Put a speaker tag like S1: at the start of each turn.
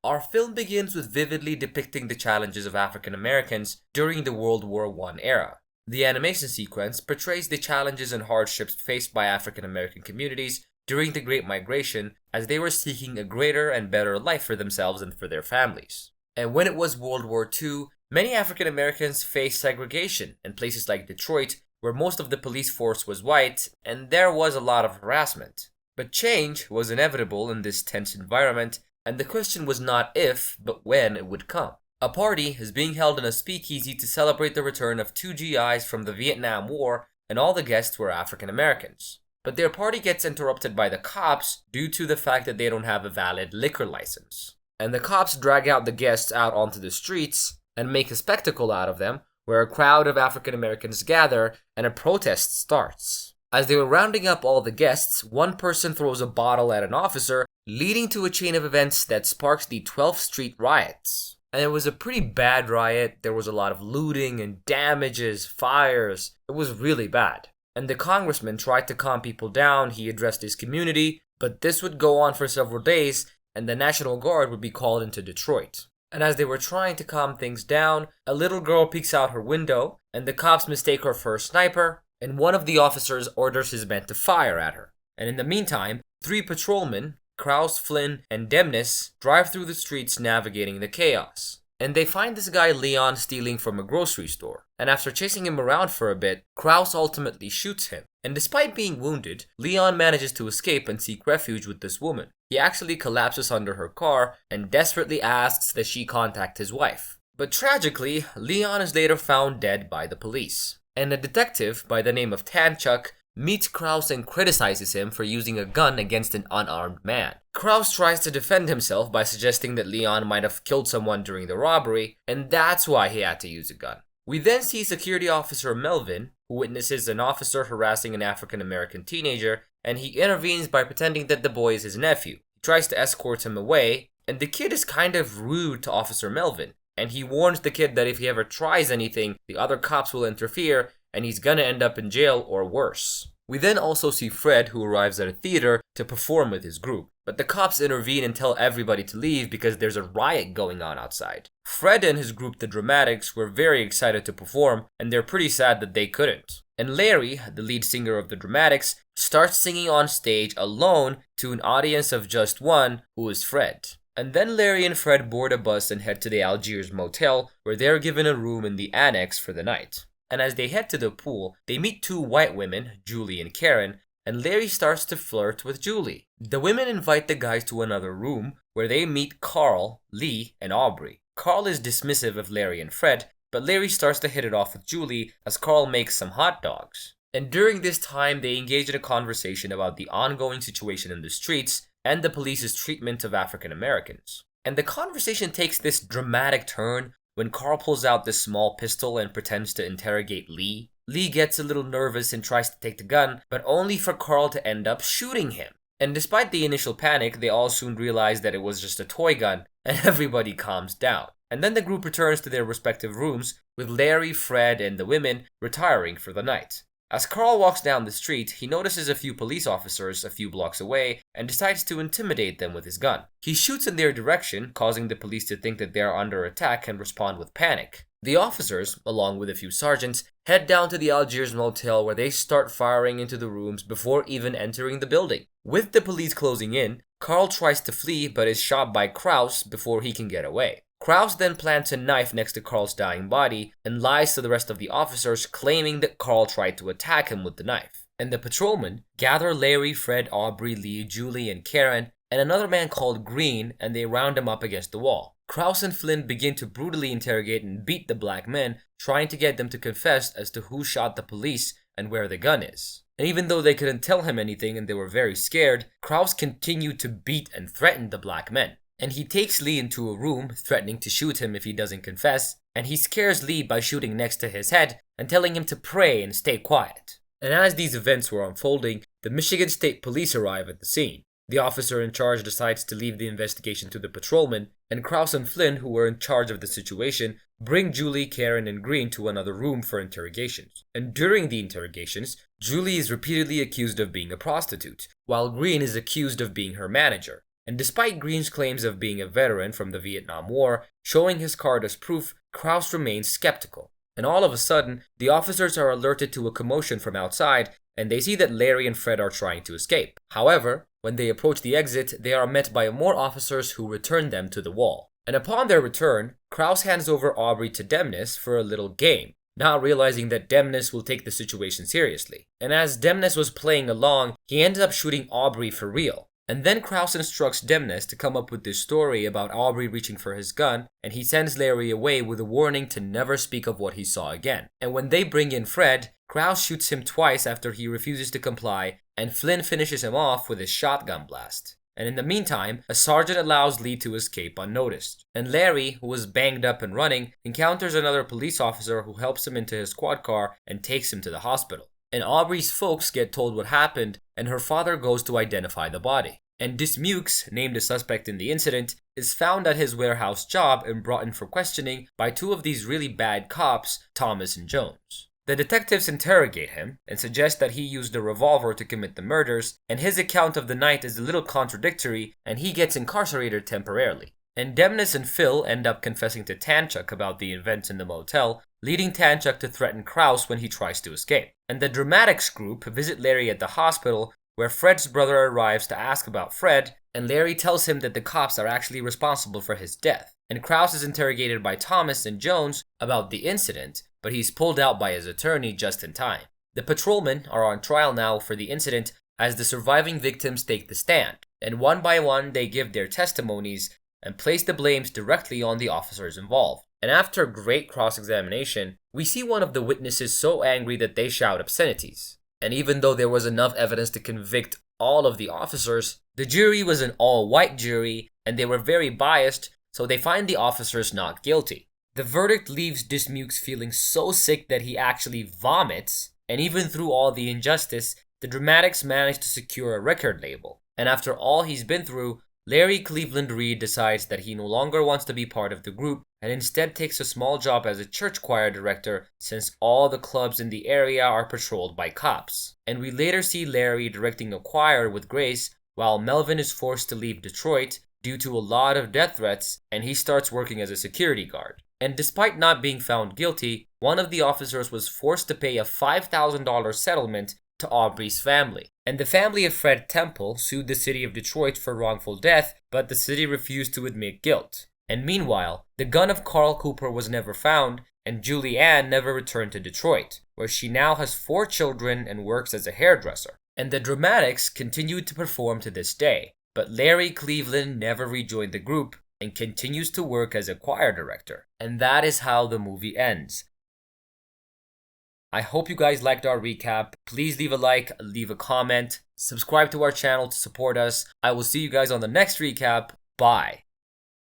S1: Our film begins with vividly depicting the challenges of African Americans during the World War I era. The animation sequence portrays the challenges and hardships faced by African American communities during the Great Migration as they were seeking a greater and better life for themselves and for their families. And when it was World War II, many African Americans faced segregation in places like Detroit, where most of the police force was white, and there was a lot of harassment. But change was inevitable in this tense environment, and the question was not if, but when it would come. A party is being held in a speakeasy to celebrate the return of 2 GIs from the Vietnam War, and all the guests were African Americans. But their party gets interrupted by the cops due to the fact that they don't have a valid liquor license. And the cops drag out the guests out onto the streets and make a spectacle out of them, where a crowd of African Americans gather and a protest starts. As they were rounding up all the guests, one person throws a bottle at an officer, leading to a chain of events that sparks the 12th Street riots. And it was a pretty bad riot. There was a lot of looting and damages, fires. It was really bad. And the congressman tried to calm people down. He addressed his community, but this would go on for several days, and the National Guard would be called into Detroit. And as they were trying to calm things down, a little girl peeks out her window, and the cops mistake her for a sniper, and one of the officers orders his men to fire at her. And in the meantime, 3 patrolmen, Krause, Flynn, and Demnis, drive through the streets navigating the chaos. And they find this guy Leon stealing from a grocery store. And after chasing him around for a bit, Krause ultimately shoots him. And despite being wounded, Leon manages to escape and seek refuge with this woman. He actually collapses under her car and desperately asks that she contact his wife. But tragically, Leon is later found dead by the police. And a detective by the name of Tanchuk meets Krause and criticizes him for using a gun against an unarmed man. Krause tries to defend himself by suggesting that Leon might have killed someone during the robbery, and that's why he had to use a gun. We then see security officer Melvin, who witnesses an officer harassing an African American teenager, and he intervenes by pretending that the boy is his nephew. He tries to escort him away, and the kid is kind of rude to Officer Melvin, and he warns the kid that if he ever tries anything, the other cops will interfere, and he's gonna end up in jail or worse. We then also see Fred, who arrives at a theater to perform with his group, but the cops intervene and tell everybody to leave because there's a riot going on outside. Fred and his group, the Dramatics, were very excited to perform, and they're pretty sad that they couldn't. And Larry, the lead singer of the Dramatics, starts singing on stage alone to an audience of just one, who is Fred. And then Larry and Fred board a bus and head to the Algiers Motel, where they're given a room in the annex for the night. And as they head to the pool, they meet 2 white women, Julie and Karen, and Larry starts to flirt with Julie. The women invite the guys to another room, where they meet Carl, Lee, and Aubrey. Carl is dismissive of Larry and Fred, but Larry starts to hit it off with Julie as Carl makes some hot dogs. And during this time, they engage in a conversation about the ongoing situation in the streets and the police's treatment of African Americans. And the conversation takes this dramatic turn when Carl pulls out this small pistol and pretends to interrogate Lee. Lee gets a little nervous and tries to take the gun, but only for Carl to end up shooting him. And despite the initial panic, they all soon realize that it was just a toy gun, and everybody calms down. And then the group returns to their respective rooms, with Larry, Fred, and the women retiring for the night. As Carl walks down the street, he notices a few police officers a few blocks away and decides to intimidate them with his gun. He shoots in their direction, causing the police to think that they are under attack and respond with panic. The officers, along with a few sergeants, head down to the Algiers Motel where they start firing into the rooms before even entering the building. With the police closing in, Carl tries to flee but is shot by Krause before he can get away. Krause then plants a knife next to Carl's dying body and lies to the rest of the officers, claiming that Carl tried to attack him with the knife. And the patrolmen gather Larry, Fred, Aubrey, Lee, Julie, and Karen, and another man called Green, and they round him up against the wall. Krause and Flynn begin to brutally interrogate and beat the black men, trying to get them to confess as to who shot the police and where the gun is. And even though they couldn't tell him anything and they were very scared, Krause continued to beat and threaten the black men. And he takes Lee into a room, threatening to shoot him if he doesn't confess, and he scares Lee by shooting next to his head and telling him to pray and stay quiet. And as these events were unfolding, the Michigan State Police arrive at the scene. The officer in charge decides to leave the investigation to the patrolmen, and Krause and Flynn, who were in charge of the situation, bring Julie, Karen, and Green to another room for interrogations. And during the interrogations, Julie is repeatedly accused of being a prostitute, while Green is accused of being her manager. And despite Green's claims of being a veteran from the Vietnam War, showing his card as proof, Krause remains skeptical. And all of a sudden, the officers are alerted to a commotion from outside, and they see that Larry and Fred are trying to escape. However, when they approach the exit, they are met by more officers who return them to the wall. And upon their return, Krause hands over Aubrey to Demnis for a little game, not realizing that Demnis will take the situation seriously. And as Demnis was playing along, he ended up shooting Aubrey for real. And then Krause instructs Demnis to come up with this story about Aubrey reaching for his gun, and he sends Larry away with a warning to never speak of what he saw again. And when they bring in Fred, Krause shoots him twice after he refuses to comply, and Flynn finishes him off with his shotgun blast. And in the meantime, a sergeant allows Lee to escape unnoticed. And Larry, who was banged up and running, encounters another police officer who helps him into his squad car and takes him to the hospital. And Aubrey's folks get told what happened, and her father goes to identify the body. And Dismukes, named a suspect in the incident, is found at his warehouse job and brought in for questioning by two of these really bad cops, Thomas and Jones. The detectives interrogate him and suggest that he used a revolver to commit the murders, and his account of the night is a little contradictory, and he gets incarcerated temporarily. And Demnis and Phil end up confessing to Tanchuk about the events in the motel, leading Tanchuk to threaten Krause when he tries to escape. And the Dramatics group visit Larry at the hospital, where Fred's brother arrives to ask about Fred, and Larry tells him that the cops are actually responsible for his death. And Krause is interrogated by Thomas and Jones about the incident, but he's pulled out by his attorney just in time. The patrolmen are on trial now for the incident as the surviving victims take the stand, and one by one they give their testimonies and place the blames directly on the officers involved. And after great cross-examination, we see one of the witnesses so angry that they shout obscenities. And even though there was enough evidence to convict all of the officers, the jury was an all-white jury, and they were very biased, so they find the officers not guilty. The verdict leaves Dismukes feeling so sick that he actually vomits, and even through all the injustice, the Dramatics managed to secure a record label. And after all he's been through, Larry Cleveland Reed decides that he no longer wants to be part of the group and instead takes a small job as a church choir director since all the clubs in the area are patrolled by cops. And we later see Larry directing a choir with Grace while Melvin is forced to leave Detroit due to a lot of death threats, and he starts working as a security guard. And despite not being found guilty, one of the officers was forced to pay a $5,000 settlement to Aubrey's family. And the family of Fred Temple sued the city of Detroit for wrongful death, but the city refused to admit guilt. And meanwhile, the gun of Carl Cooper was never found, and Julie Ann never returned to Detroit, where she now has 4 children and works as a hairdresser. And the Dramatics continued to perform to this day, but Larry Cleveland never rejoined the group and continues to work as a choir director. And that is how the movie ends. I hope you guys liked our recap. Please leave a like, leave a comment, subscribe to our channel to support us. I will see you guys on the next recap. Bye.